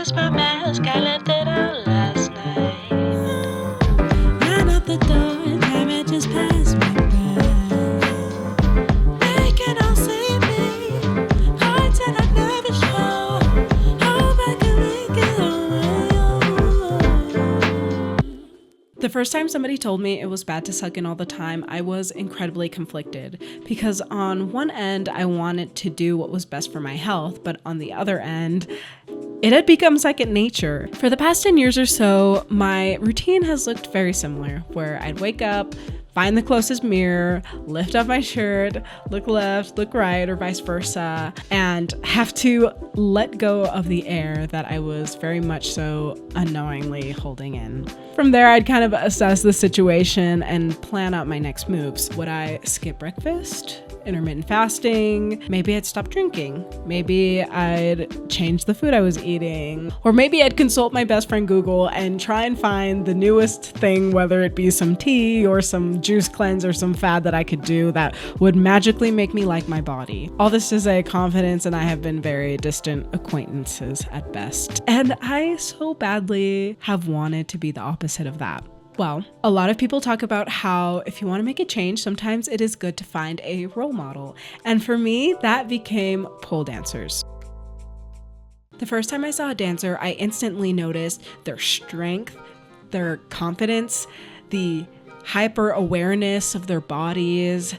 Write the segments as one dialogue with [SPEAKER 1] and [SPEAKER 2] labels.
[SPEAKER 1] just my mask, I left it out last night.
[SPEAKER 2] Ran out the door, time it just passed me by. They can all see me, hearts and I never show. Hope I can make it on my own. The first time somebody told me it was bad to suck in all the time, I was incredibly conflicted because on one end, I wanted to do what was best for my health, but on the other end, it had become second nature. For the past 10 years or so, my routine has looked very similar, where I'd wake up, find the closest mirror, lift up my shirt, look left, look right, or vice versa, and have to let go of the air that I was very much so unknowingly holding in. From there, I'd kind of assess the situation and plan out my next moves. Would I skip breakfast? Intermittent fasting? Maybe I'd stop drinking. Maybe I'd change the food I was eating. Or maybe I'd consult my best friend Google and try and find the newest thing, whether it be some tea or some juice cleanse or some fad that I could do that would magically make me like my body. All this to say, confidence and I have been very distant acquaintances at best. And I so badly have wanted to be the opposite of that. Well, a lot of people talk about how if you want to make a change, sometimes it is good to find a role model. And for me, that became pole dancers. The first time I saw a dancer, I instantly noticed their strength, their confidence, the hyper awareness of their bodies.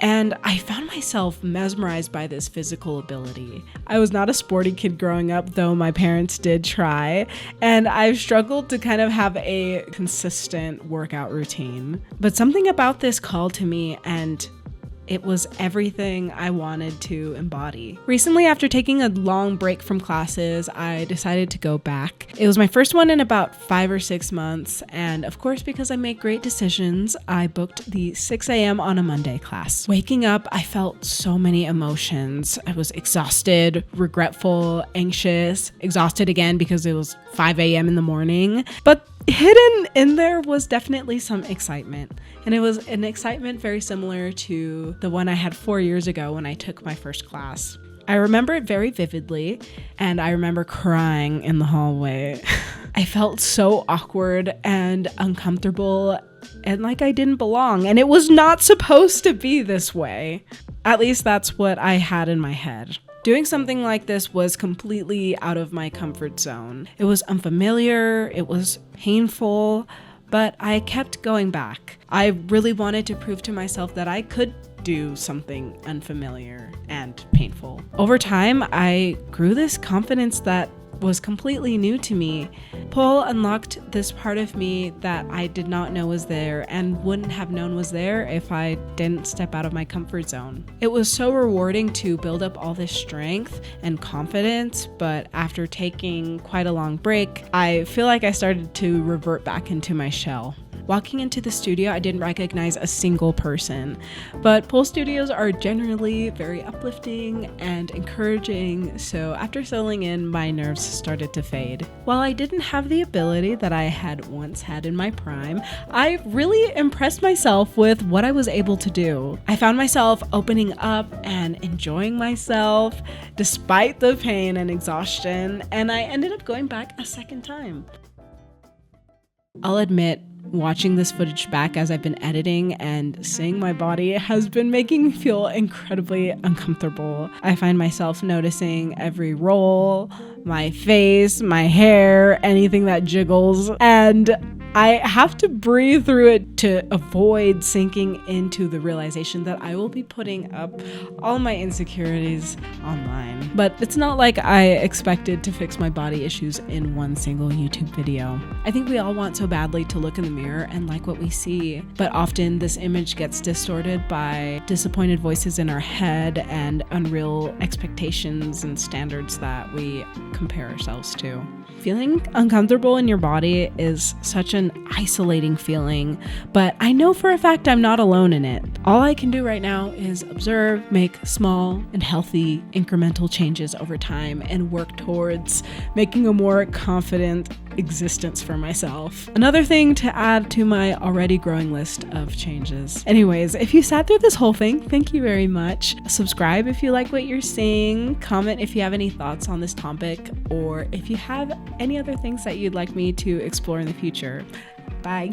[SPEAKER 2] And I found myself mesmerized by this physical ability. I was not a sporty kid growing up, though my parents did try, and I've struggled to kind of have a consistent workout routine. But something about this called to me, and it was everything I wanted to embody. Recently, after taking a long break from classes, I decided to go back. It was my first one in about 5 or 6 months, and of course, because I make great decisions, I booked the 6 a.m. on a Monday class. Waking up, I felt so many emotions. I was exhausted, regretful, anxious, exhausted again because it was 5 a.m. in the morning. But hidden in there was definitely some excitement. And it was an excitement very similar to the one I had 4 years ago when I took my first class. I remember it very vividly, and I remember crying in the hallway. I felt so awkward and uncomfortable and like I didn't belong. And it was not supposed to be this way. At least that's what I had in my head. Doing something like this was completely out of my comfort zone. It was unfamiliar, it was painful, but I kept going back. I really wanted to prove to myself that I could do something unfamiliar and painful. Over time, I grew this confidence that was completely new to me. Pole unlocked this part of me that I did not know was there and wouldn't have known was there if I didn't step out of my comfort zone. It was so rewarding to build up all this strength and confidence, but after taking quite a long break, I feel like I started to revert back into my shell. Walking into the studio, I didn't recognize a single person, but pole studios are generally very uplifting and encouraging, so after settling in, my nerves started to fade. While I didn't have the ability that I had once had in my prime, I really impressed myself with what I was able to do. I found myself opening up and enjoying myself despite the pain and exhaustion, and I ended up going back a second time. I'll admit, watching this footage back as I've been editing and seeing my body has been making me feel incredibly uncomfortable. I find myself noticing every roll, my face, my hair, anything that jiggles, and I have to breathe through it to avoid sinking into the realization that I will be putting up all my insecurities online. But it's not like I expected to fix my body issues in one single YouTube video. I think we all want so badly to look in the mirror and like what we see, but often this image gets distorted by disappointed voices in our head and unreal expectations and standards that we compare ourselves to. Feeling uncomfortable in your body is such an isolating feeling, but I know for a fact I'm not alone in it. All I can do right now is observe, make small and healthy incremental changes over time, and work towards making a more confident existence for myself. Another thing to add to my already growing list of changes. Anyways, if you sat through this whole thing, thank you very much. Subscribe if you like what you're seeing. Comment if you have any thoughts on this topic, or if you have any other things that you'd like me to explore in the future. Bye.